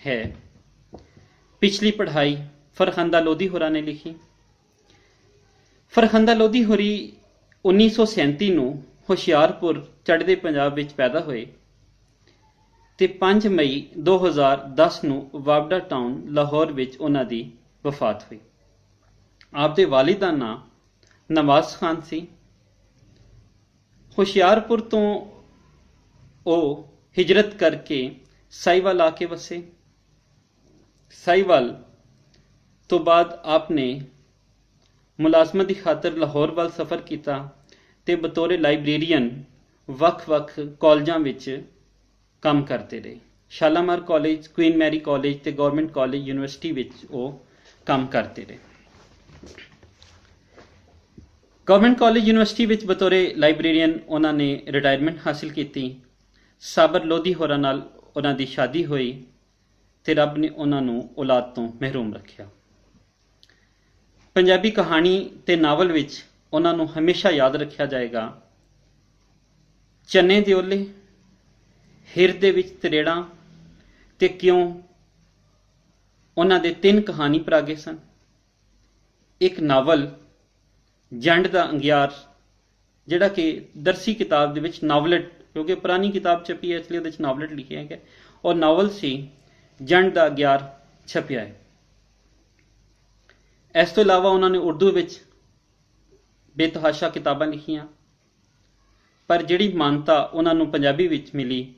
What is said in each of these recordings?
है पिछली पढ़ाई फरखंदा लोधी होरां ने लिखी। फरखंदा लोधी होरी 1937 ਨੂੰ ਹੁਸ਼ਿਆਰਪੁਰ ਚੜ੍ਹਦੇ ਪੰਜਾਬ ਵਿੱਚ ਪੈਦਾ ਹੋਏ ਤੇ 5 ਮਈ 2010 ਨੂੰ ਵਾਵਡਾ ਟਾਊਨ ਲਾਹੌਰ ਵਿੱਚ ਉਹਨਾਂ ਦੀ ਵਫਾਤ ਹੋਈ। ਆਪ ਦੇ ਵਾਲਿਦ ਦਾ ਨਾਂ ਨਵਾਜ਼ ਖਾਨ ਸੀ। ਹੁਸ਼ਿਆਰਪੁਰ ਤੋਂ ਉਹ ਹਿਜਰਤ ਕਰਕੇ ਸਾਹੀਵਾਲ ਆ ਕੇ ਵਸੇ। ਸਾਹੀਵਾਲ ਤੋਂ ਬਾਅਦ ਆਪ ਨੇ ਮੁਲਾਜ਼ਮਤ ਦੀ ਖਾਤਰ ਲਾਹੌਰ ਵੱਲ ਸਫ਼ਰ ਕੀਤਾ ਤੇ ਬਤੌਰ ਲਾਇਬ੍ਰੇਰੀਅਨ ਵੱਖ-ਵੱਖ ਕਾਲਜਾਂ ਵਿੱਚ ਕੰਮ ਕਰਦੇ ਰਹੇ। ਸ਼ਾਲਾਮਾਰ ਕਾਲਜ, ਕੁਈਨ ਮੈਰੀ ਕਾਲਜ ਤੇ ਗਵਰਨਮੈਂਟ ਕਾਲਜ ਯੂਨੀਵਰਸਿਟੀ ਵਿੱਚ ਉਹ ਕੰਮ ਕਰਦੇ ਰਹੇ। ਗਵਰਨਮੈਂਟ ਕਾਲਜ ਯੂਨੀਵਰਸਿਟੀ ਵਿੱਚ ਬਤੌਰ ਲਾਇਬ੍ਰੇਰੀਅਨ ਉਹਨਾਂ ਨੇ ਰਿਟਾਇਰਮੈਂਟ ਹਾਸਿਲ ਕੀਤੀ। ਸਾਬਰ ਲੋਧੀ ਹੋਰਾਂ ਨਾਲ ਉਹਨਾਂ ਦੀ ਸ਼ਾਦੀ ਹੋਈ ਤੇ ਰੱਬ ਨੇ ਉਹਨਾਂ ਨੂੰ ਔਲਾਦ ਤੋਂ ਮਹਿਰੂਮ ਰੱਖਿਆ। ਪੰਜਾਬੀ ਕਹਾਣੀ ਤੇ ਨਾਵਲ ਵਿੱਚ ਉਹਨਾਂ ਨੂੰ ਹਮੇਸ਼ਾ ਯਾਦ ਰੱਖਿਆ ਜਾਏਗਾ। ਚੰਨੇ ਦੇ ਓਲੇ, ਹਿਰ ਦੇ ਵਿੱਚ ਤਰੇੜਾਂ ਤੇ ਕਿਉਂ ਉਹਨਾਂ ਦੇ 3 ਕਹਾਣੀ ਪਰਾਗੇ ਸਨ। ਇੱਕ ਨਾਵਲ ਜੰਡ ਦਾ ਅੰਗਿਆਰ, ਜਿਹੜਾ ਕਿ ਦਰਸੀ ਕਿਤਾਬ ਦੇ ਵਿੱਚ ਨਾਵਲਟ, ਕਿਉਂਕਿ ਪੁਰਾਣੀ ਕਿਤਾਬ ਛਪੀ ਹੈ ਇਸ ਲਈ ਉਹਦੇ 'ਚ ਨਾਵਲਟ ਲਿਖਿਆ ਗਿਆ, ਔਰ ਨਾਵਲ ਸੀ ਜੰਡ ਦਾ ਅੰਗਿਆਰ ਛਪਿਆ ਹੈ। ਇਸ ਤੋਂ ਇਲਾਵਾ ਉਹਨਾਂ ਨੇ ਉਰਦੂ ਵਿੱਚ ਬੇਤਹਾਸ਼ਾ ਕਿਤਾਬਾਂ ਲਿਖੀਆਂ, ਪਰ ਜਿਹੜੀ ਮਾਨਤਾ ਉਹਨਾਂ ਨੂੰ ਪੰਜਾਬੀ ਵਿੱਚ ਮਿਲੀ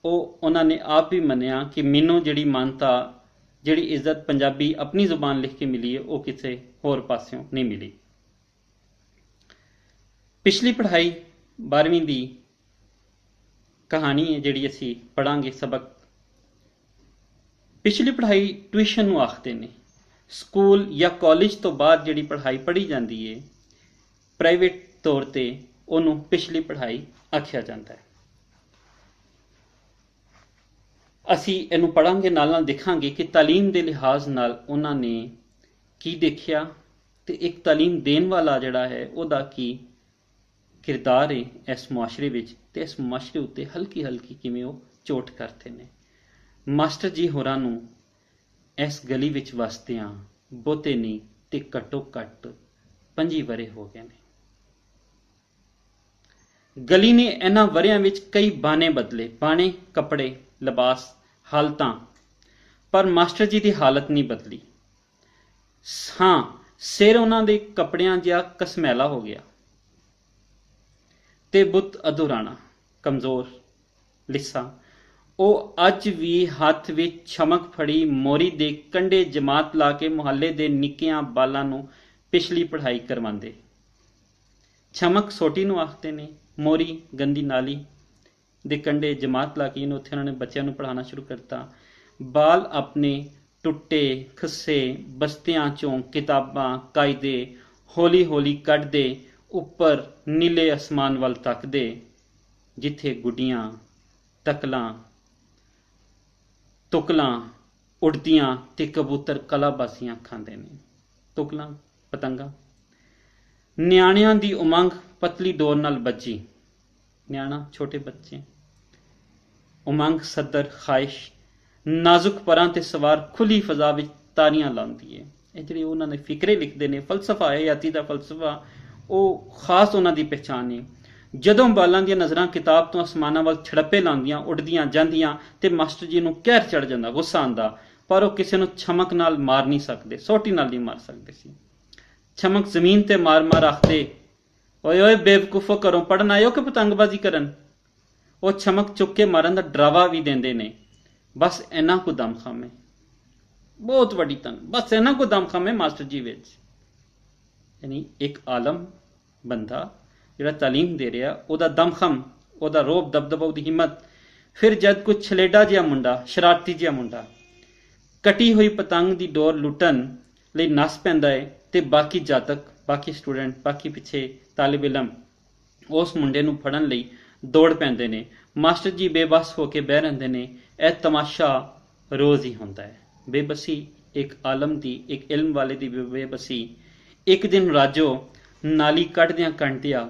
ਉਹ ਉਹਨਾਂ ਨੇ ਆਪ ਵੀ ਮੰਨਿਆ ਕਿ ਮੈਨੂੰ ਜਿਹੜੀ ਮਾਨਤਾ, ਜਿਹੜੀ ਇੱਜ਼ਤ ਪੰਜਾਬੀ ਆਪਣੀ ਜ਼ੁਬਾਨ ਲਿਖ ਕੇ ਮਿਲੀ ਹੈ ਉਹ ਕਿਸੇ ਹੋਰ ਪਾਸਿਓਂ ਨਹੀਂ ਮਿਲੀ। ਪਿਛਲੀ ਪੜ੍ਹਾਈ 12ਵੀਂ ਦੀ ਕਹਾਣੀ ਹੈ ਜਿਹੜੀ ਅਸੀਂ ਪੜ੍ਹਾਂਗੇ ਸਬਕ। ਪਿਛਲੀ ਪੜ੍ਹਾਈ ਟਿਊਸ਼ਨ ਨੂੰ ਆਖਦੇ ਨੇ। ਸਕੂਲ ਜਾਂ ਕਾਲਜ ਤੋਂ ਬਾਅਦ ਜਿਹੜੀ ਪੜ੍ਹਾਈ ਪੜ੍ਹੀ ਜਾਂਦੀ ਹੈ ਪ੍ਰਾਈਵੇਟ ਤੌਰ 'ਤੇ ਉਹਨੂੰ ਪਿਛਲੀ ਪੜ੍ਹਾਈ ਆਖਿਆ ਜਾਂਦਾ ਹੈ। ਅਸੀਂ ਇਹਨੂੰ ਪੜ੍ਹਾਂਗੇ, ਨਾਲ ਨਾਲ ਦੇਖਾਂਗੇ ਕਿ ਤਾਲੀਮ ਦੇ ਲਿਹਾਜ਼ ਨਾਲ ਉਹਨਾਂ ਨੇ ਕੀ ਦੇਖਿਆ ਤੇ ਇੱਕ ਤਾਲੀਮ ਦੇਣ ਵਾਲਾ ਜਿਹੜਾ ਹੈ ਉਹਦਾ ਕੀ ਕਿਰਦਾਰ ਹੈ ਇਸ ਮੁਆਸ਼ਰੇ ਵਿੱਚ, ਤੇ ਇਸ ਮੁਆਸ਼ਰੇ ਉੱਤੇ ਹਲਕੀ ਹਲਕੀ ਕਿਵੇਂ ਉਹ ਚੋਟ ਕਰਦੇ ਨੇ। ਮਾਸਟਰ ਜੀ ਹੋਰਾਂ ਨੂੰ ਇਸ ਗਲੀ ਵਿੱਚ ਵਸਦਿਆਂ ਬਹੁਤੇ ਨਹੀਂ ਤੇ ਘੱਟੋ ਘੱਟ 25 ਵਰ੍ਹੇ ਹੋ ਗਏ ਨੇ। ਗਲੀ ਨੇ ਇਹਨਾਂ ਵਰ੍ਹਿਆਂ ਵਿੱਚ ਕਈ ਬਾਣੇ ਬਦਲੇ, ਬਾਣੇ, ਕੱਪੜੇ, ਲਿਬਾਸ, ਹਾਲਤਾਂ, ਪਰ ਮਾਸਟਰ ਜੀ ਦੀ ਹਾਲਤ ਨਹੀਂ ਬਦਲੀ। ਹਾਂ, ਸਿਰ ਉਹਨਾਂ ਦੇ ਕੱਪੜਿਆਂ ਜਿਹਾ ਕਸਮੈਲਾ ਹੋ ਗਿਆ ਤੇ ਬੁੱਤ ਅਧੂਰਾਣਾ, ਕਮਜ਼ੋਰ, ਲਿੱਸਾ। ਉਹ ਅੱਜ ਵੀ ਹੱਥ ਵਿੱਚ ਛਮਕ ਫੜੀ ਮੋਰੀ ਦੇ ਕੰਢੇ ਜਮਾਤ ਲਾ ਕੇ ਮੁਹੱਲੇ ਦੇ ਨਿੱਕਿਆਂ ਬਾਲਾਂ ਨੂੰ ਪਿਛਲੀ ਪੜ੍ਹਾਈ ਕਰਵਾਉਂਦੇ। ਛਮਕ ਸੋਟੀ ਨੂੰ ਆਖਦੇ ਨੇ, ਮੋਰੀ ਗੰਦੀ ਨਾਲੀ ਦੇ ਕੰਢੇ ਜਮਾਤ ਲਾ ਕੇ ਉੱਥੇ ਉਹਨਾਂ ਨੇ ਬੱਚਿਆਂ ਨੂੰ ਪੜ੍ਹਾਉਣਾ ਸ਼ੁਰੂ ਕਰਤਾ। ਬਾਲ ਆਪਣੇ ਟੁੱਟੇ ਖੱਸੇ ਬਸਤਿਆਂ ਚੋਂ ਕਿਤਾਬਾਂ, ਕਾਇਦੇ ਹੌਲੀ ਹੌਲੀ ਕੱਢਦੇ ਉੱਪਰ ਨੀਲੇ ਅਸਮਾਨ ਵੱਲ ਤੱਕਦੇ, ਜਿੱਥੇ ਗੁੱਡੀਆਂ, ਤਕਲਾਂ, ਤੁਕਲਾਂ ਉੱਡਦੀਆਂ ਤੇ ਕਬੂਤਰ ਕਲਾਬਾਜ਼ੀਆਂ ਖਾਂਦੇ ਨੇ। ਤੁਕਲਾਂ, ਪਤੰਗਾਂ। ਨਿਆਣਿਆਂ ਦੀ ਉਮੰਗ ਪਤਲੀ ਡੋਰ ਨਾਲ ਬੱਜੀ। ਨਿਆਣਾ, ਛੋਟੇ ਬੱਚੇ। ਉਮੰਗ, ਸਦਰ, ਖਾਹਿਸ਼ ਨਾਜ਼ੁਕ ਪਰਾਂ ਤੇ ਸਵਾਰ ਖੁੱਲੀ ਫਜ਼ਾ ਵਿੱਚ ਤਾਰੀਆਂ ਲਾਉਂਦੀ ਹੈ। ਇਹ ਜਿਹੜੇ ਉਹਨਾਂ ਨੇ ਫਿਕਰੇ ਲਿਖਦੇ ਨੇ, ਫਲਸਫਾ ਹੈ ਯਾਤੀ ਦਾ ਫਲਸਫਾ, ਉਹ ਖਾਸ ਉਹਨਾਂ ਦੀ ਪਹਿਚਾਣ ਹੈ। ਜਦੋਂ ਬਾਲਾਂ ਦੀਆਂ ਨਜ਼ਰਾਂ ਕਿਤਾਬ ਤੋਂ ਅਸਮਾਨਾਂ ਵੱਲ ਛੜੱਪੇ ਲਾਉਂਦੀਆਂ, ਉੱਡਦੀਆਂ ਜਾਂਦੀਆਂ ਤੇ ਮਾਸਟਰ ਜੀ ਨੂੰ ਕਹਿਰ ਚੜ ਜਾਂਦਾ, ਗੁੱਸਾ ਆਉਂਦਾ, ਪਰ ਉਹ ਕਿਸੇ ਨੂੰ ਛਮਕ ਨਾਲ ਮਾਰ ਨਹੀਂ ਸਕਦੇ, ਸੋਟੀ ਨਾਲ ਨਹੀਂ ਮਾਰ ਸਕਦੇ ਸੀ। ਛਮਕ ਜ਼ਮੀਨ ਤੇ ਮਾਰ ਮਾਰ ਆਖਦੇ, ਓਏ ਓਏ ਬੇਵਕੂਫੋ, ਘਰੋਂ ਪੜ੍ਹਨ ਆਇਓ ਕਿ ਪਤੰਗਬਾਜ਼ੀ ਕਰਨ? ਉਹ ਛਮਕ ਚੁੱਕ ਕੇ ਮਾਰਨ ਦਾ ਡਰਾਵਾ ਵੀ ਦਿੰਦੇ ਨੇ। ਬਸ ਇਹਨਾਂ ਕੋ ਦਮਖਮ ਹੈ, ਬਹੁਤ ਵੱਡੀ ਤੰਗ, ਬਸ ਇਹਨਾਂ ਕੋ ਦਮਖਮ ਹੈ ਮਾਸਟਰ ਜੀ ਵਿੱਚ। ਯਾਨੀ ਇੱਕ ਆਲਮ ਬੰਦਾ ਜਿਹੜਾ ਤਾਲੀਮ ਦੇ ਰਿਹਾ, ਉਹਦਾ ਦਮਖਮ, ਉਹਦਾ ਰੋਬ, ਦਬਦਬਾ, ਉਹਦੀ ਹਿੰਮਤ। ਫਿਰ ਜਦ ਕੋਈ ਛਲੇਡਾ ਜਿਹਾ ਮੁੰਡਾ, ਸ਼ਰਾਰਤੀ ਜਿਹਾ ਮੁੰਡਾ ਕਟੀ ਹੋਈ ਪਤੰਗ ਦੀ ਡੋਰ ਲੁੱਟਣ ਲਈ ਨੱਸ ਪੈਂਦਾ ਹੈ ਤੇ ਬਾਕੀ ਜਾਤਕ, ਬਾਕੀ ਸਟੂਡੈਂਟ, ਬਾਕੀ ਪਿੱਛੇ ਤਾਲਿਬ ਇਲਮ ਉਸ ਮੁੰਡੇ ਨੂੰ ਫੜਨ ਲਈ ਦੌੜ ਪੈਂਦੇ ਨੇ। ਮਾਸਟਰ ਜੀ ਬੇਬਸ ਹੋ ਕੇ ਬਹਿ ਰਹਿੰਦੇ ਨੇ। ਇਹ ਤਮਾਸ਼ਾ ਰੋਜ਼ ਹੀ ਹੁੰਦਾ ਹੈ। ਬੇਬਸੀ ਇੱਕ ਆਲਮ ਦੀ, ਇੱਕ ਇਲਮ ਵਾਲੇ ਦੀ ਬੇਬਸੀ। ਇੱਕ ਦਿਨ ਰਾਜੋ ਨਾਲੀ ਕੱਢਦਿਆਂ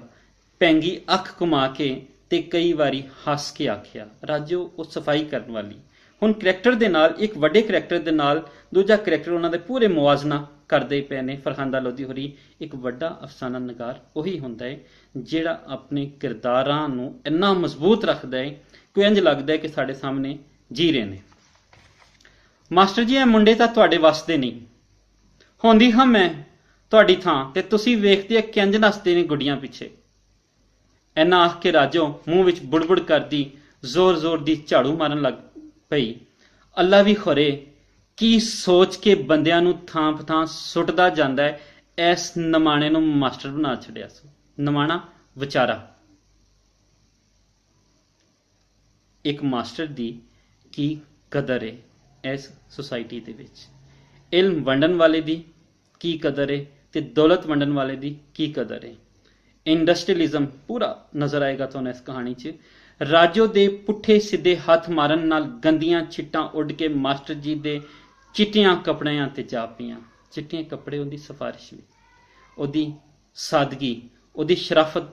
ਭੈਂਗੀ ਅੱਖ ਘੁਮਾ ਕੇ ਤੇ ਕਈ ਵਾਰੀ ਹੱਸ ਕੇ ਆਖਿਆ, ਰਾਜੋ ਉਹ ਸਫਾਈ ਕਰਨ ਵਾਲੀ, ਹੁਣ ਕਰੈਕਟਰ ਦੇ ਨਾਲ, ਇੱਕ ਵੱਡੇ ਕਰੈਕਟਰ ਦੇ ਨਾਲ ਦੂਜਾ ਕਰੈਕਟਰ ਉਹਨਾਂ ਦੇ ਪੂਰੇ ਮੁਆਜ਼ਨਾ ਕਰਦੇ ਪਏ ਨੇ। ਫਰਹਾਂਦਾ ਲੋਧੀ ਹੋਰੀ ਇੱਕ ਵੱਡਾ ਅਫਸਾਨਾ ਨਗਾਰ ਉਹੀ ਹੁੰਦਾ ਹੈ ਜਿਹੜਾ ਆਪਣੇ ਕਿਰਦਾਰਾਂ ਨੂੰ ਇੰਨਾ ਮਜ਼ਬੂਤ ਰੱਖਦਾ ਹੈ ਕਿ ਇੰਜ ਲੱਗਦਾ ਹੈ ਕਿ ਸਾਡੇ ਸਾਹਮਣੇ ਜੀ ਰਹੇ ਨੇ। ਮਾਸਟਰ ਜੀ, ਇਹ ਮੁੰਡੇ ਤਾਂ ਤੁਹਾਡੇ ਵਾਸਤੇ ਨਹੀਂ, ਹੁੰਦੀ ਹਾਂ ਮੈਂ ਤੁਹਾਡੀ ਥਾਂ ਤੇ ਤੁਸੀਂ ਵੇਖਦੇ ਆ ਕਿੰਜ ਨੱਸਦੇ ਨੇ ਗੁੱਡੀਆਂ ਪਿੱਛੇ। ਇੰਨਾ ਆਖ ਕੇ ਰਾਜੋ ਮੂੰਹ ਵਿੱਚ ਬੁੜਬੁੜ ਕਰਦੀ ਜ਼ੋਰ ਜ਼ੋਰ ਦੀ ਝਾੜੂ ਮਾਰਨ ਲੱਗ ਪਈ। ਅੱਲਾ ਵੀ ਖੁਰੇ ਕੀ ਸੋਚ ਕੇ ਬੰਦਿਆਂ ਨੂੰ ਥਾਂ ਪਥਾਂ ਸੁੱਟਦਾ ਜਾਂਦਾ ਹੈ, ਇਸ ਨਮਾਣੇ ਨੂੰ ਮਾਸਟਰ ਬਣਾ ਛੱਡਿਆ ਸੀ। ਨਮਾਣਾ ਵਿਚਾਰਾ। ਇੱਕ ਮਾਸਟਰ ਦੀ ਕੀ ਕਦਰ ਹੈ ਇਸ ਸੁਸਾਇਟੀ ਦੇ ਵਿੱਚ, ਇਲਮ ਵੰਡਣ ਵਾਲੇ ਦੀ ਕੀ ਕਦਰ ਹੈ ਤੇ ਦੌਲਤ ਵੰਡਣ ਵਾਲੇ ਦੀ ਕੀ ਕਦਰ ਹੈ। ਇੰਡਸਟਰੀਅਲਿਜ਼ਮ ਪੂਰਾ ਨਜ਼ਰ ਆਏਗਾ ਤੁਹਾਨੂੰ ਇਸ ਕਹਾਣੀ 'ਚ। ਰਾਜੋ ਦੇ ਪੁੱਠੇ ਸਿੱਧੇ ਹੱਥ ਮਾਰਨ ਨਾਲ ਗੰਦੀਆਂ ਛਿੱਟਾਂ ਉੱਡ ਕੇ ਮਾਸਟਰ ਜੀ ਦੇ ਚਿੱਟਿਆਂ ਕੱਪੜਿਆਂ ਤੇ ਜਾ ਪਈਆਂ। ਚਿੱਟੇ ਕੱਪੜੇ ਉਹਦੀ ਸਿਫਾਰਿਸ਼ ਵੀ, ਉਹਦੀ ਸਾਦਗੀ, ਉਹਦੀ ਸ਼ਰਾਫਤ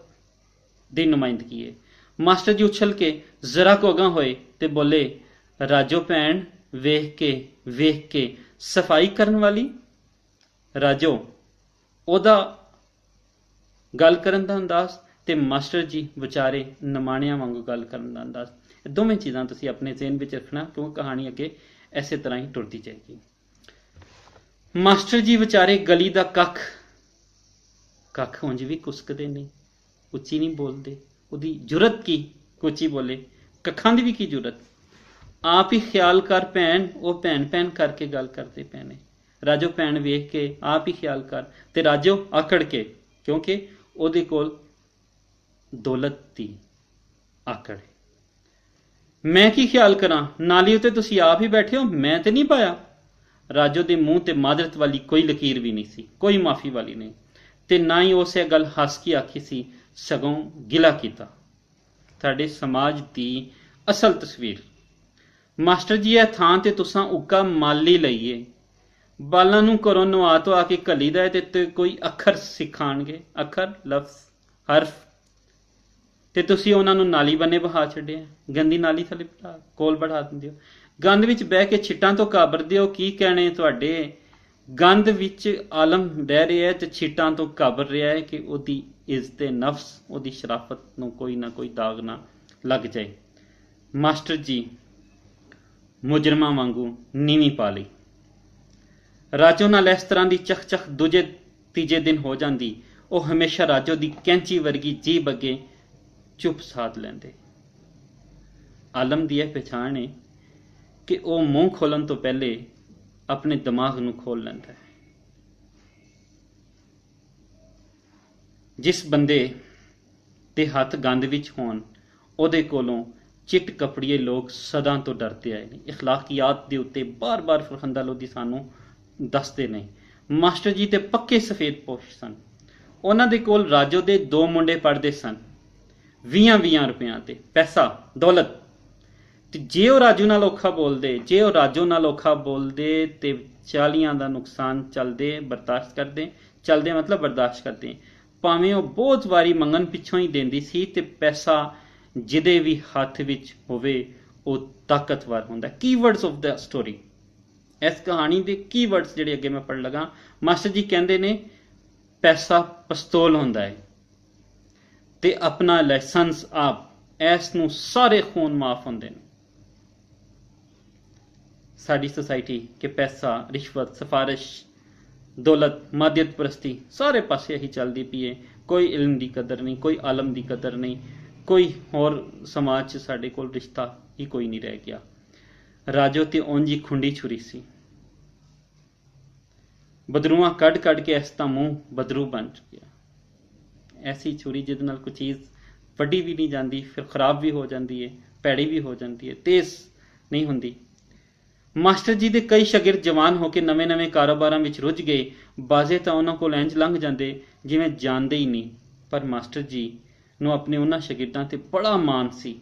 ਦੀ ਨੁਮਾਇੰਦਗੀ ਹੈ। ਮਾਸਟਰ ਜੀ ਉਛਲ ਕੇ ਜ਼ਰਾ ਕੁ ਅਗਾਂਹ ਹੋਏ ਤੇ ਬੋਲੇ, ਰਾਜੋ ਭੈਣ, ਵੇਖ ਕੇ ਸਫਾਈ ਕਰਨ ਵਾਲੀ। ਰਾਜੋ ਉਹਦਾ ਗੱਲ ਕਰਨ ਦਾ ਅੰਦਾਜ਼ ਤੇ ਮਾਸਟਰ ਜੀ ਵਿਚਾਰੇ ਨਮਾਣਿਆਂ ਵਾਂਗੂ ਗੱਲ ਕਰਨ ਦਾ ਅੰਦਾਜ਼, ਇਹ ਦੋਵੇਂ ਚੀਜ਼ਾਂ ਤੁਸੀਂ ਆਪਣੇ ਜ਼ਿਹਨ ਵਿੱਚ ਰੱਖਣਾ, ਕਿਉਂਕਿ ਕਹਾਣੀ ਅੱਗੇ ਐਸੇ ਤਰ੍ਹਾਂ ਹੀ ਟੁਰਦੀ ਜਾਏਗੀ। ਮਾਸਟਰ ਜੀ ਵਿਚਾਰੇ ਗਲੀ ਦਾ ਕੱਖ ਉਂਝ ਵੀ ਕੁਸਕਦੇ ਨਹੀਂ, ਉੱਚੀ ਨਹੀਂ ਬੋਲਦੇ। ਉਹਦੀ ਜੁਰਤ ਕੀ ਉੱਚੀ ਬੋਲੇ, ਕੱਖਾਂ ਦੀ ਵੀ ਕੀ ਜੁਰਤ। ਆਪ ਹੀ ਖਿਆਲ ਕਰ ਭੈਣ, ਉਹ ਭੈਣ ਕਰਕੇ ਗੱਲ ਕਰਦੇ ਪਏ ਨੇ। ਰਾਜੋ ਭੈਣ ਵੇਖ ਕੇ ਆਪ ਹੀ ਖਿਆਲ ਕਰ, ਤੇ ਰਾਜੋ ਆਕੜ ਕੇ, ਕਿਉਂਕਿ ਉਹਦੇ ਕੋਲ ਦੌਲਤ ਦੀ ਆਕੜ ਹੈ। ਮੈਂ ਕੀ ਖਿਆਲ ਕਰਾਂ, ਨਾਲੀ ਉੱਤੇ ਤੁਸੀਂ ਆਪ ਹੀ ਬੈਠੇ ਹੋ, ਮੈਂ ਤੇ ਨਹੀਂ ਪਾਇਆ। ਰਾਜੋ ਦੇ ਮੂੰਹ ਤੇ ਮਾਦਰਤ ਵਾਲੀ ਕੋਈ ਲਕੀਰ ਵੀ ਨਹੀਂ ਸੀ, ਕੋਈ ਮਾਫੀ ਵਾਲੀ ਨਹੀਂ, ਤੇ ਨਾ ਹੀ ਉਸੇ ਗੱਲ ਹੱਸ ਕੇ ਆਖੀ ਸੀ, ਸਗੋਂ ਗਿਲਾ ਕੀਤਾ। ਸਾਡੇ ਸਮਾਜ ਦੀ ਅਸਲ ਤਸਵੀਰ। ਮਾਸਟਰ ਜੀ, ਇਹ ਥਾਂ ਤੇ ਤੁਸਾਂ ਉੱਕਾ ਮਾਲੀ ਲਈਏ, ਬਾਲਾਂ ਨੂੰ ਘਰੋਂ ਨਵਾ ਧਵਾ ਕੇ ਘੱਲੀ ਦਾ ਤੇ ਕੋਈ ਅੱਖਰ ਸਿਖਾਣਗੇ, ਅੱਖਰ, ਲਫ਼ਜ਼, ਹਰਫ, ਤੇ ਤੁਸੀਂ ਉਹਨਾਂ ਨੂੰ ਨਾਲੀ ਬੰਨੇ ਬਹਾ ਛੱਡਿਆ। ਗੰਦੀ ਨਾਲੀ ਥੱਲੇ ਕੋਲ ਬੜਾ ਦਿੰਦੇ ਹੋ, ਗੰਦ ਵਿੱਚ ਬਹਿ ਕੇ ਛਿੱਟਾਂ ਤੋਂ ਕਾਬਰਦੇ ਹੋ। ਕੀ ਕਹਿਣੇ ਤੁਹਾਡੇ, ਗੰਦ ਵਿੱਚ ਆਲਮ ਰਹਿ ਰਿਹਾ ਹੈ ਤੇ ਛਿੱਟਾਂ ਤੋਂ ਕਾਬਰ ਰਿਹਾ ਹੈ ਕਿ ਉਹਦੀ ਇੱਜ਼ਤ ਨਫਸ, ਉਹਦੀ ਸ਼ਰਾਫਤ ਨੂੰ ਕੋਈ ਨਾ ਕੋਈ ਦਾਗ ਨਾ ਲੱਗ ਜਾਏ। ਮਾਸਟਰ ਜੀ ਮੁਜਰਮਾਂ ਵਾਂਗੂ ਨੀਵੀਂ ਪਾ ਲਈ। ਰਾਜੋ ਨਾਲ ਇਸ ਤਰ੍ਹਾਂ ਦੀ ਚਖ ਦੂਜੇ ਤੀਜੇ ਦਿਨ ਹੋ ਜਾਂਦੀ। ਉਹ ਹਮੇਸ਼ਾ ਰਾਜੋ ਦੀ ਕੈਂਚੀ ਵਰਗੀ ਜੀਭ ਅੱਗੇ ਚੁੱਪ ਸਾਧ ਲੈਂਦੇ। ਆਲਮ ਦੀ ਇਹ ਪਛਾਣ ਹੈ ਕਿ ਉਹ ਮੂੰਹ ਖੋਲਣ ਤੋਂ ਪਹਿਲੇ ਆਪਣੇ ਦਿਮਾਗ ਨੂੰ ਖੋਲ ਲੈਂਦਾ ਹੈ। ਜਿਸ ਬੰਦੇ ਦੇ ਹੱਥ ਗੰਦ ਵਿੱਚ ਹੋਣ, ਉਹਦੇ ਕੋਲੋਂ ਚਿੱਟ ਕਪੜੀਏ ਲੋਕ ਸਦਾ ਤੋਂ ਡਰਦੇ ਆਏ ਨੇ। ਇਖਲਾਕੀਆਤ ਦੇ ਉੱਤੇ ਬਾਰ-ਬਾਰ ਫਰਹਾਂਦਾ ਲੋਧੀ ਸਾਨੂੰ ਦੱਸਦੇ ਨੇ। ਮਾਸਟਰ ਜੀ ਤੇ ਪੱਕੇ ਸਫੇਦ ਪੋਸ਼ ਸਨ। ਉਹਨਾਂ ਦੇ ਕੋਲ ਰਾਜੋ ਦੇ 2 ਮੁੰਡੇ ਪੜ੍ਹਦੇ ਸਨ, 20-20 ਰੁਪਇਆਂ ਤੇ ਪੈਸਾ, ਦੌਲਤ। ਤੇ ਜੇ ਉਹ ਰਾਜੋ ਨਾਲ ਔਖਾ ਬੋਲਦੇ ਤੇ 40 ਦਾ ਨੁਕਸਾਨ ਬਰਦਾਸ਼ਤ ਕਰਦੇ। ਭਾਵੇਂ ਉਹ ਬਹੁਤ ਵਾਰੀ ਮੰਗਣ ਪਿੱਛੋਂ ਹੀ ਦਿੰਦੀ ਸੀ, ਤੇ ਪੈਸਾ ਜਿਹਦੇ ਵੀ ਹੱਥ ਵਿੱਚ ਹੋਵੇ ਉਹ ਤਾਕਤਵਰ ਹੁੰਦਾ। ਕੀਵਰਡਸ ਆਫ ਦਾ ਸਟੋਰੀ, ਇਸ ਕਹਾਣੀ ਦੇ ਕੀਵਰਡਸ ਜਿਹੜੇ ਅੱਗੇ ਮੈਂ ਪੜ੍ਹਨ ਲੱਗਾ। ਮਾਸਟਰ ਜੀ ਕਹਿੰਦੇ ਨੇ ਪੈਸਾ ਪਿਸਤੌਲ ਹੁੰਦਾ ਹੈ ਤੇ ਆਪਣਾ ਲਾਇਸੈਂਸ ਆਪ, ਇਸ ਨੂੰ ਸਾਰੇ ਖੂਨ ਮਾਫ ਹੁੰਦੇ ਨੇ। ਸਾਡੀ ਸੁਸਾਇਟੀ ਕਿ ਪੈਸਾ, ਰਿਸ਼ਵਤ, ਸਿਫਾਰਿਸ਼, ਦੌਲਤ, ਮਾਦੀਅਤ ਪ੍ਰਸਤੀ ਸਾਰੇ ਪਾਸੇ ਇਹੀ ਚੱਲਦੀ ਪਈ ਹੈ। ਕੋਈ ਇਲਮ ਦੀ ਕਦਰ ਨਹੀਂ, ਕੋਈ ਆਲਮ ਦੀ ਕਦਰ ਨਹੀਂ, ਕੋਈ ਹੋਰ ਸਮਾਜ 'ਚ ਸਾਡੇ ਕੋਲ ਰਿਸ਼ਤਾ ਹੀ ਕੋਈ ਨਹੀਂ ਰਹਿ ਗਿਆ। ਰਾਜੋ ਤੇ ਉਂਝ ਹੀ ਖੁੰਡੀ ਛੁਰੀ ਸੀ। ਬਦਰੂਆਂ ਕੱਢ ਕੇ ਇਸ ਦਾ ਮੂੰਹ ਬਦਰੂ ਬਣ ਚੁੱਕਿਆ। ਐਸੀ ਛੁਰੀ ਜਿਹਦੇ ਨਾਲ ਕੋਈ ਚੀਜ਼ ਵੱਡੀ ਵੀ ਨਹੀਂ ਜਾਂਦੀ, ਫਿਰ ਖਰਾਬ ਵੀ ਹੋ ਜਾਂਦੀ ਹੈ, ਭੈੜੀ ਵੀ ਹੋ ਜਾਂਦੀ ਹੈ, ਤੇਜ਼ ਨਹੀਂ ਹੁੰਦੀ। ਮਾਸਟਰ ਜੀ ਦੇ ਕਈ ਸ਼ਾਗਿਰਦ ਜਵਾਨ ਹੋ ਕੇ ਨਵੇਂ ਕਾਰੋਬਾਰਾਂ ਵਿੱਚ ਰੁੱਝ ਗਏ। ਬਾਜ਼ੇ ਤਾਂ ਉਹਨਾਂ ਕੋਲ ਇੰਝ ਲੰਘ ਜਾਂਦੇ ਜਿਵੇਂ ਜਾਣਦੇ ਹੀ ਨਹੀਂ, ਪਰ ਮਾਸਟਰ ਜੀ ਨੂੰ ਆਪਣੇ ਉਹਨਾਂ ਸ਼ਾਗਿਰਦਾਂ ਤੇ ਬੜਾ ਮਾਣ ਸੀ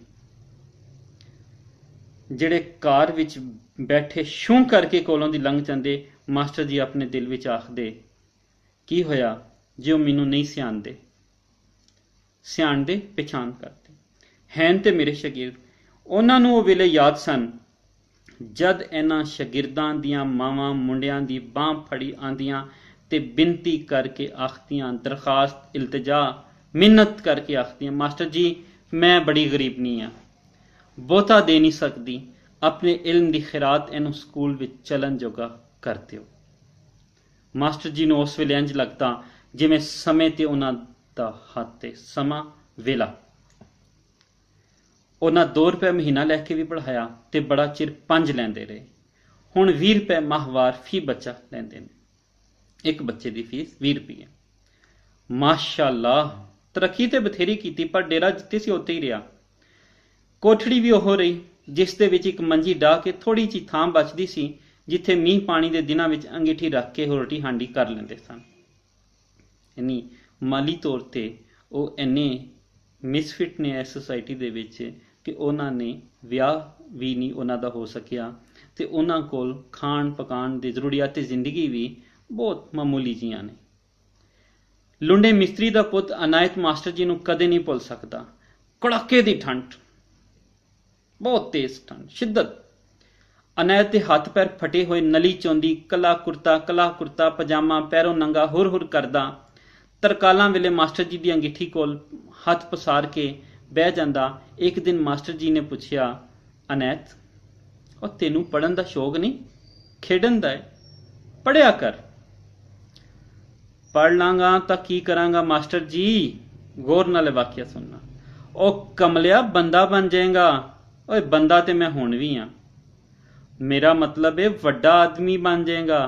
ਜਿਹੜੇ ਕਾਰ ਵਿੱਚ ਬੈਠੇ ਛੂੰ ਕਰਕੇ ਕੋਲੋਂ ਦੀ ਲੰਘ ਜਾਂਦੇ। ਮਾਸਟਰ ਜੀ ਆਪਣੇ ਦਿਲ ਵਿੱਚ ਆਖਦੇ, ਕੀ ਹੋਇਆ ਜੇ ਉਹ ਮੈਨੂੰ ਨਹੀਂ ਸਿਆਣਦੇ ਪਛਾਣ ਕਰਦੇ। ਹੈਨ ਤੇ ਮੇਰੇ ਸ਼ਾਗਿਰਦ, ਉਹਨਾਂ ਨੂੰ ਉਹ ਵੇਲੇ ਯਾਦ ਸਨ जद इन्हां शागिर्दां दियां मावां मुंडियां दी बांह फड़ी आंदियां ते बिनती करके आखदियां, दरखास्त इल्तजा मिन्नत करके आखदियां, मास्टर जी मैं बड़ी गरीब नहीं हाँ, बहुता दे नहीं सकदी, अपने इल्म दी खैरात इनू स्कूल विच चलन जोगा कर दिओ। मास्टर जी नूं उस वेले इंज लगदा जिवें समय ते उन्हां दा हत्थ ते समा वेला। उन्हां 2 रुपए महीना लैके भी पढ़ाया ते बड़ा चिर 5 लैंदे रहे। हुण 20 रुपए माहवार फी बच्चा लैंदे ने। एक बच्चे की फीस 20 रुपये। माशाअल्लाह तरक्की ते बथेरी कीती, पर डेरा जित्थे सी उत्थे ही रहा। कोठड़ी भी ओह रही जिस दे विच एक मंजी डाह के थोड़ी जी थां बचदी सी, जिथे मींह पानी के दिनों में अंगीठी रख के रोटी हांडी कर लेंदे सन। यानी माली तौर पर वो इन्ने मिसफिट ने इस सोसाइटी दे विच कि उन्होंने विआह भी नहीं उन्हां दा हो सकिया ते उन्हां कोल खाण पकाण दी जरूरियात जिंदगी भी बहुत मामूली जियां ने। लुंडे मिस्त्री दा पुत अनायत मास्टर जी नूं कदे नहीं भुल सकदा। कड़ाके दी ठंड, बहुत तेज ठंड, शिद्दत। अनायत के हाथ पैर फटे हुए, नली चौंदी, कला कुर्ता पजामा, पैरों नंगा हुर हुर करदा तरकालां वेले मास्टर जी दी अंगीठी कोल हथ पसार के बह जांदा। एक दिन मास्टर जी ने पूछया, अनैत और तेनू पढ़न दा शौक नहीं, खेडन दा है, पढ़िया कर। पढ़ लांगा तां की करांगा मास्टर जी, गौर नाल वाकिया सुनना। ओ कमलिया बंदा बन जाएगा। ओए बंदा ते मैं हुण भी हाँ, मेरा मतलब है वड्डा आदमी बन जाएगा,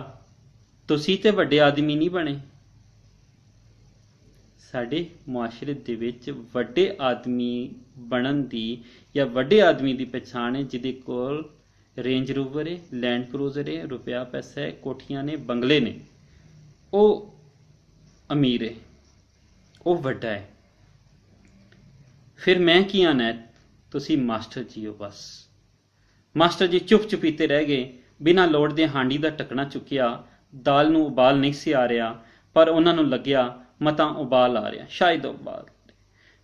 तुसी ते वड्डे आदमी नहीं बने। साडे मुआशरे दे विच वड्डे आदमी बनन दी या वड्डे आदमी दी पछाण है जिहदे कोल रेंज रोवर है, लैंड क्रूजर है, रुपया पैसा है, कोठियां ने, बंगले ने, वो अमीर है, वो वड्डा है। फिर मैं की आना है, तुसी मास्टर जी हो बस। मास्टर जी चुप चुपीते रह गए, बिना लोड़ दे हांडी दा टकना चुकिया। दाल नूं उबाल नहीं सी आ रहा, पर उन्हां नूं लग्या मता उबाल आ रहा, शायद उबाल।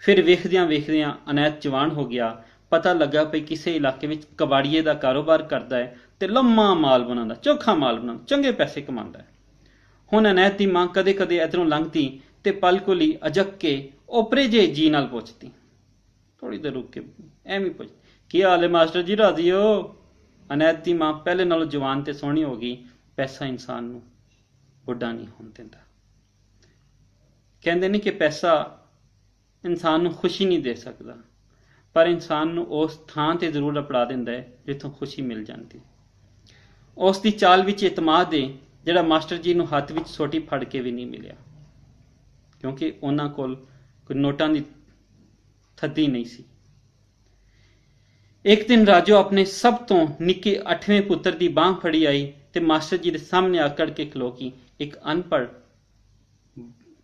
फिर वेखदियां अनैत जवान हो गया। पता लगा भई किसी इलाके में कबाड़िए का कारोबार करता है ते लम्मा माल बनाता, चोखा माल बनाता, चंगे पैसे कमाता है। हुण अनैत की मां कदे कदे इधरों लंघती ते पल कोली अजक के ओपरे जे जी नाल पुछती, थोड़ी देर रुक के एवं पुछ, की हाल है मास्टर जी, राजी हो? अनैत की मां पहले नालों जवान ते सोहनी हो गई। पैसा इंसान नूं बुढ़ा नहीं होण दिंदा। कहते नहीं कि पैसा इंसान नूं खुशी नहीं दे सकता, पर इंसान नूं उस थां ते जरूर अपड़ा दिंदा है जिथों खुशी मिल जाती। उस दी चाल विच इतमाद है जिहड़ा मास्टर जी नूं हत्थ विच सोटी फड़ के भी नहीं मिलिया, क्योंकि उन्हां कोल कोई नोटां दी थद्दी नहीं सी। एक दिन राजो अपने सब तो निके 8वें पुत्र की बांह फड़ी आई ते मास्टर जी के सामने आकड़ के खलोगी। एक अनपढ़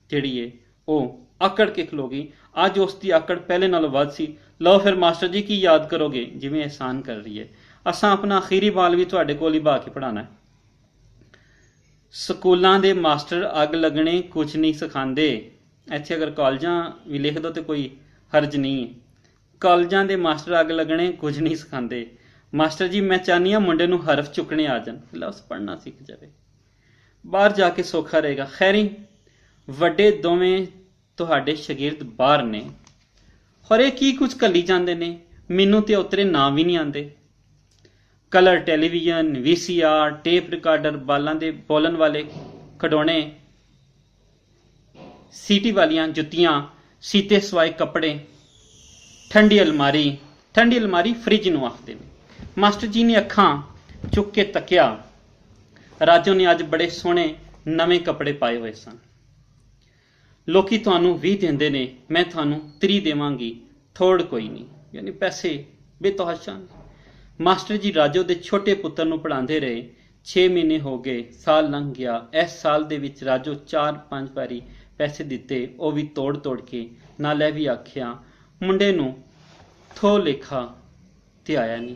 जिहड़ी है वह आकड़ के खलोगी। अज उसकी आकड़ पहले नालों वध सी। लो फिर मास्टर जी की याद करोगे, जिवें एहसान कर रही है, असां अपना आखिरी बाल भी तुहाडे कोल ही बहा के पढ़ाना है। स्कूलों के मास्टर अग लगने कुछ नहीं सिखाते। इत्थे अगर कॉलेजां भी लिख दो तो कोई हर्ज नहीं है। कॉलेजां के मास्टर अग लगने कुछ नहीं सिखाते। मास्टर जी मैं चाहनी हाँ मुंडे नूं हरफ चुकने आ जान, उस पढ़ना सीख जाए, बाहर जाके सौखा रहेगा। खैरी वड्डे दोवें तुहाडे शागिर्द बाहर ने, हरे की कुछ कली जाते ने, मैनू तो उतरे नाम भी नहीं आते। Colour television, VCR, tape recorder, बालां दे बोलन वाले खिडौने, सीटी वालियां जुत्तियां, सीते सवाए कपड़े, ठंडी अलमारी फ्रिज नूं आखदे ने। मास्टर जी ने अखां चुक के तकिया। राजो ने अज बड़े सोहने नवे कपड़े पाए हुए सन। लोकी तुहानूं 20 देंदे ने, मैं तुहानूं 30 देवांगी, थोड़ कोई नहीं, यानी पैसे बेतहाशा। मास्टर जी राजो दे छोटे पुत्र नूं पढ़ांदे रहे। 6 महीने हो गए, साल लंघ गया। इस साल दे विच राजो 4-5 वारी पैसे दिते, वो भी तोड़ तोड़ के। नाले भी आखिया मुंडे नूं थो लेखा ते आया नहीं,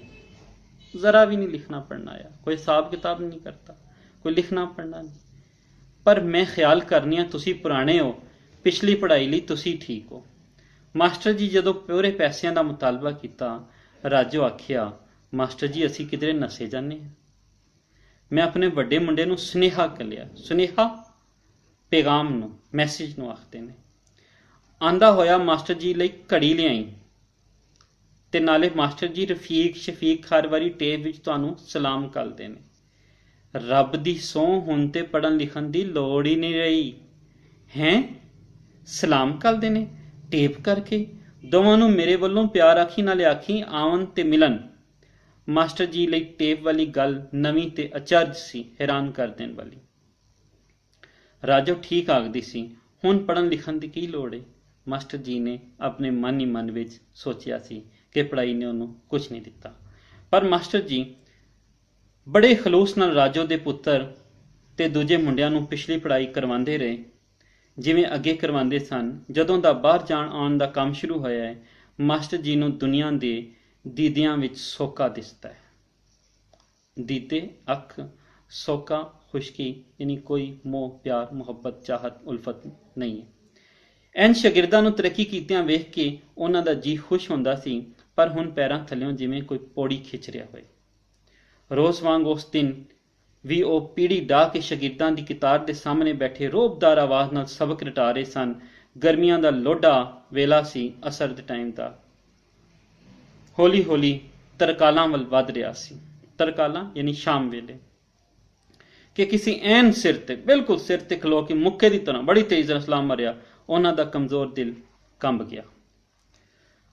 जरा भी नहीं लिखना पढ़ना आया, कोई हिसाब किताब नहीं करता, कोई लिखना पढ़ना नहीं। पर मैं ख्याल करनी हाँ तुसी पुराने हो, पिछली पढ़ाई लई तुसी ठीक हो। मास्टर जी जदों पूरे पैसों का मुतालबा किया, राजो आखिया ਮਾਸਟਰ ਜੀ ਅਸੀਂ ਕਿਧਰੇ ਨਸੇ ਜਾਂਦੇ ਹਾਂ। ਮੈਂ ਆਪਣੇ ਵੱਡੇ ਮੁੰਡੇ ਨੂੰ ਸੁਨੇਹਾ ਘੱਲਿਆ। ਸੁਨੇਹਾ ਪੈਗਾਮ ਨੂੰ, ਮੈਸੇਜ ਨੂੰ ਆਖਦੇ ਨੇ। ਆਂਦਾ ਹੋਇਆ ਮਾਸਟਰ ਜੀ ਲਈ ਘੜੀ ਲਿਆਈ, ਤੇ ਨਾਲੇ ਮਾਸਟਰ ਜੀ ਰਫੀਕ ਸ਼ਫੀਕ ਹਰ ਵਾਰੀ ਟੇਪ ਵਿੱਚ ਤੁਹਾਨੂੰ ਸਲਾਮ ਕਰਦੇ ਨੇ। ਰੱਬ ਦੀ ਸਹੁੰ ਹੁਣ ਤੇ ਪੜ੍ਹਨ ਲਿਖਣ ਦੀ ਲੋੜ ਹੀ ਨਹੀਂ ਰਹੀ। ਹੈਂ, ਸਲਾਮ ਕਰਦੇ ਨੇ ਟੇਪ ਕਰਕੇ? ਦੋਵਾਂ ਨੂੰ ਮੇਰੇ ਵੱਲੋਂ ਪਿਆਰ ਆਖੀ, ਨਾਲੇ ਆਖੀ ਆਵਣ ਤੇ ਮਿਲਣ। ਮਾਸਟਰ ਜੀ ਲਈ ਟੇਪ ਵਾਲੀ ਗੱਲ ਨਵੀਂ ਤੇ ਅਚਰਜ ਸੀ, ਹੈਰਾਨ ਕਰ ਦੇਣ ਵਾਲੀ। ਰਾਜੋ ਠੀਕ ਆਖਦੀ ਸੀ, ਹੁਣ ਪੜ੍ਹਨ ਲਿਖਣ ਦੀ ਕੀ ਲੋੜ ਏ? ਮਾਸਟਰ ਜੀ ਨੇ ਆਪਣੇ ਮਨ ਹੀ ਮਨ ਵਿੱਚ ਸੋਚਿਆ ਸੀ ਕਿ ਪੜ੍ਹਾਈ ਨੇ ਉਹਨੂੰ ਕੁਝ ਨਹੀਂ ਦਿੱਤਾ। ਪਰ ਮਾਸਟਰ ਜੀ ਬੜੇ ਖਲੂਸ ਨਾਲ ਰਾਜੋ ਦੇ ਪੁੱਤਰ ਤੇ ਦੂਜੇ ਮੁੰਡਿਆਂ ਨੂੰ ਪਿਛਲੀ ਪੜ੍ਹਾਈ ਕਰਵਾਉਂਦੇ ਰਹੇ, ਜਿਵੇਂ ਅੱਗੇ ਕਰਵਾਉਂਦੇ ਸਨ। ਜਦੋਂ ਦਾ ਬਾਹਰ ਜਾਣ ਆਉਣ ਦਾ ਕੰਮ ਸ਼ੁਰੂ ਹੋਇਆ ਹੈ, ਮਾਸਟਰ ਜੀ ਨੂੰ ਦੁਨੀਆ ਦੇ ਦੀਦਿਆਂ ਵਿੱਚ ਸੋਕਾ ਦਿਸਦਾ ਹੈ। ਦੀਦੇ ਅੱਖ, ਸੋਕਾ ਖੁਸ਼ਕੀ, ਯਾਨੀ ਕੋਈ ਮੋਹ ਪਿਆਰ ਮੁਹੱਬਤ ਚਾਹਤ ਉਲਫਤ ਨਹੀਂ ਹੈ। ਐਨ ਸ਼ਾਗਿਰਦਾਂ ਨੂੰ ਤਰੱਕੀ ਕੀਤਿਆਂ ਵੇਖ ਕੇ ਉਹਨਾਂ ਦਾ ਜੀ ਖੁਸ਼ ਹੁੰਦਾ ਸੀ, ਪਰ ਹੁਣ ਪੈਰਾਂ ਥੱਲਿਓਂ ਜਿਵੇਂ ਕੋਈ ਪੌੜੀ ਖਿੱਚ ਰਿਹਾ ਹੋਏ। ਰੋਜ਼ ਵਾਂਗ ਉਸ ਦਿਨ ਵੀ ਉਹ ਪੀੜੀ ਡਾਹ ਕੇ ਸ਼ਾਗਿਰਦਾਂ ਦੀ ਕਿਤਾਰ ਦੇ ਸਾਹਮਣੇ ਬੈਠੇ ਰੋਹਬਦਾਰ ਆਵਾਜ਼ ਨਾਲ ਸਬਕ ਰਟਾ ਰਹੇ ਸਨ। ਗਰਮੀਆਂ ਦਾ ਲੋਢਾ ਵੇਲਾ ਸੀ, ਅਸਰ ਦੇ ਟਾਈਮ ਦਾ। ਹੌਲੀ ਹੌਲੀ ਤਰਕਾਲਾਂ ਵੱਲ ਵੱਧ ਰਿਹਾ ਸੀ। ਤਰਕਾਲਾਂ ਯਾਨੀ ਸ਼ਾਮ ਵੇਲੇ, ਕਿ ਕਿਸੇ ਐਨ ਸਿਰ ਤੇ, ਬਿਲਕੁਲ ਸਿਰ ਤੇ ਖਲੋ ਕੇ ਮੁੱਕੇ ਦੀ ਤਰ੍ਹਾਂ ਬੜੀ ਤੇਜ਼ ਨਾਲ ਸਲਾਮ ਮਾਰਿਆ। ਉਹਨਾਂ ਦਾ ਕਮਜ਼ੋਰ ਦਿਲ ਕੰਬ ਗਿਆ।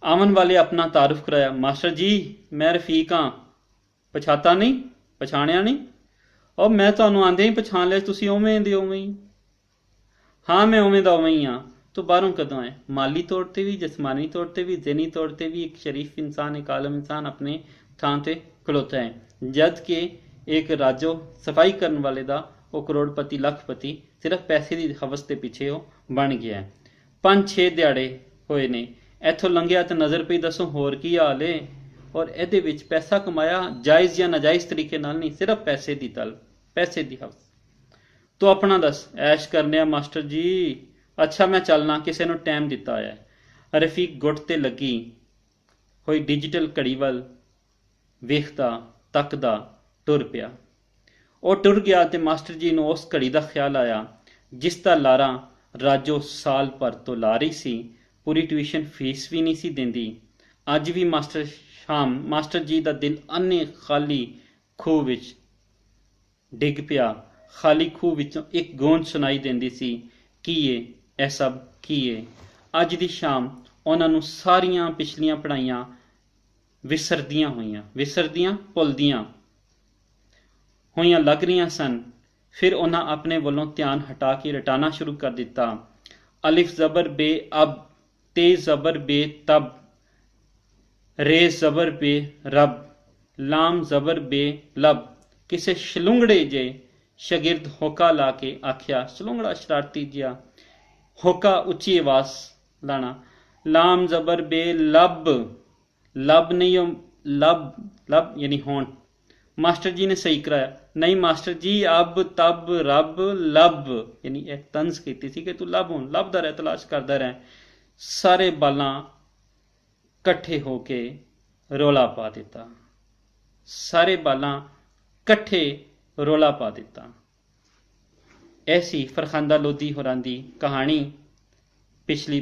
ਆਮਨ ਵਾਲੇ ਆਪਣਾ ਤਾਰਫ ਕਰਾਇਆ। ਮਾਸਟਰ ਜੀ ਮੈਂ ਰਫੀਕ ਹਾਂ, ਪਛਾਤਾ ਨਹੀਂ, ਪਛਾਣਿਆ ਨਹੀਂ? ਉਹ ਮੈਂ ਤੁਹਾਨੂੰ ਆਂਦੇ ਹੀ ਪਛਾਣ ਲਿਆ, ਤੁਸੀਂ ਉਵੇਂ ਦੇ ਉਵੇਂ ਹੀ। ਹਾਂ ਮੈਂ ਉਵੇਂ ਦਾ ਉਵੇਂ ਹੀ ਹਾਂ। ਤੂੰ ਬਾਹਰੋਂ ਕਦੋਂ ਆਏ? ਮਾਲੀ ਤੌਰ ਤੇ ਵੀ, ਜਿਸਮਾਨੀ ਤੌਰ ਤੇ ਵੀ, ਜ਼ਹਿਨੀ ਤੌਰ ਤੇ ਵੀ ਇੱਕ ਸ਼ਰੀਫ ਇਨਸਾਨ, ਇੱਕ ਆਲਮ ਇਨਸਾਨ ਆਪਣੇ ਥਾਂ ਤੇ ਖਲੋਤਾ ਹੈ, ਜਦ ਕਿ ਇੱਕ ਰਾਜੋ ਸਫਾਈ ਕਰਨ ਵਾਲੇ ਦਾ ਉਹ ਕਰੋੜਪਤੀ ਲੱਖਪਤੀ ਸਿਰਫ ਪੈਸੇ ਦੀ ਹਵਸ ਦੇ ਪਿੱਛੇ ਉਹ ਬਣ ਗਿਆ ਹੈ। 5-6 ਦਿਹਾੜੇ ਹੋਏ ਨੇ ਇੱਥੋਂ ਲੰਘਿਆ ਤੇ ਨਜ਼ਰ ਪਈ, ਦੱਸੋ ਹੋਰ ਕੀ ਹਾਲ ਏ? ਔਰ ਇਹਦੇ ਵਿੱਚ ਪੈਸਾ ਕਮਾਇਆ ਜਾਇਜ਼ ਜਾਂ ਨਾਜਾਇਜ਼ ਤਰੀਕੇ ਨਾਲ ਨਹੀਂ, ਸਿਰਫ ਪੈਸੇ ਦੀ ਤਲਬ, ਪੈਸੇ ਦੀ ਹਵਸ। ਤੂੰ ਆਪਣਾ ਦੱਸ। ਐਸ਼ ਕਰਨੇ ਆ ਮਾਸਟਰ ਜੀ। ਅੱਛਾ ਮੈਂ ਚੱਲਣਾ, ਕਿਸੇ ਨੂੰ ਟਾਈਮ ਦਿੱਤਾ ਹੋਇਆ ਹੈ। ਰਫੀਕ ਗੁੱਟ ਤੇ ਲੱਗੀ ਹੋਈ ਡਿਜੀਟਲ ਘੜੀ ਵੱਲ ਵੇਖਦਾ ਤੱਕਦਾ ਟੁਰ ਪਿਆ। ਉਹ ਟੁਰ ਗਿਆ ਤੇ ਮਾਸਟਰ ਜੀ ਨੂੰ ਉਸ ਘੜੀ ਦਾ ਖਿਆਲ ਆਇਆ ਜਿਸ ਦਾ ਲਾਰਾ ਰਾਜੋ ਸਾਲ ਭਰ ਤੋਂ ਲਾ ਰਹੀ ਸੀ। ਪੂਰੀ ਟਿਊਸ਼ਨ ਫੀਸ ਵੀ ਨਹੀਂ ਸੀ ਦਿੰਦੀ। ਅੱਜ ਵੀ ਮਾਸਟਰ ਜੀ ਦਾ ਦਿਲ ਅੰਨੇ ਖਾਲੀ ਖੂਹ ਵਿੱਚ ਡਿੱਗ ਪਿਆ। ਖਾਲੀ ਖੂਹ ਵਿੱਚੋਂ ਇੱਕ ਗੂੰਜ ਸੁਣਾਈ ਦਿੰਦੀ ਸੀ, ਕੀ ਏ ਇਹ ਸਭ, ਕੀ ਏ? ਅੱਜ ਦੀ ਸ਼ਾਮ ਉਹਨਾਂ ਨੂੰ ਸਾਰੀਆਂ ਪਿਛਲੀਆਂ ਪੜ੍ਹਾਈਆਂ ਵਿਸਰਦੀਆਂ ਭੁੱਲਦੀਆਂ ਹੋਈਆਂ ਲੱਗ ਰਹੀਆਂ ਸਨ। ਫਿਰ ਉਹਨਾਂ ਆਪਣੇ ਵੱਲੋਂ ਧਿਆਨ ਹਟਾ ਕੇ ਰਟਾਣਾ ਸ਼ੁਰੂ ਕਰ ਦਿੱਤਾ। ਅਲਿਫ ਜ਼ਬਰ ਬੇ ਅਬ, ਤੇ ਜ਼ਬਰ ਬੇ ਤਬ, ਰੇ ਜ਼ਬਰ ਬੇ ਰਬ, ਲਾਮ ਜ਼ਬਰ ਬੇ ਲਬ। ਕਿਸੇ ਸ਼ਲੁੰਗੜੇ ਜੇ ਸ਼ਾਗਿਰਦ ਹੋਕਾ ਲਾ ਕੇ ਆਖਿਆ, ਸ਼ਲੁੰਗੜਾ ਸ਼ਰਾਰਤੀ ਜਿਹਾ ਹੋਕਾ, ਉੱਚੀ ਆਵਾਜ਼ ਲਾਣਾ। ਲਾਮ ਜ਼ਬਰ ਬੇ ਲਬ, ਲਬ ਨਹੀਂ ਉਹ ਲਬ, ਲਬ ਯਾਨੀ ਹੋਣ। ਮਾਸਟਰ ਜੀ ਨੇ ਸਹੀ ਕਰਾਇਆ। ਨਹੀਂ ਮਾਸਟਰ ਜੀ, ਅਬ ਤਬ ਰੱਬ ਲਬ, ਯਾਨੀ ਇਹ ਤੰਜ਼ ਕੀਤੀ ਸੀ ਕਿ ਤੂੰ ਲੱਭ, ਹੁਣ ਲੱਭਦਾ ਰਹਿ, ਤਲਾਸ਼ ਕਰਦਾ ਰਹਿ। ਸਾਰੇ ਬਾਲਾਂ ਇਕੱਠੇ ਹੋ ਕੇ ਰੌਲਾ ਪਾ ਦਿੱਤਾ। ਸਾਰੇ ਬਾਲਾਂ ਇਕੱਠੇ ਰੌਲਾ ਪਾ ਦਿੱਤਾ। ਐਸੀ ਫਰਖਾਂਦਾ ਲੋਧੀ ਹੋਰਾਂ ਦੀ ਕਹਾਣੀ ਪਿਛਲੀ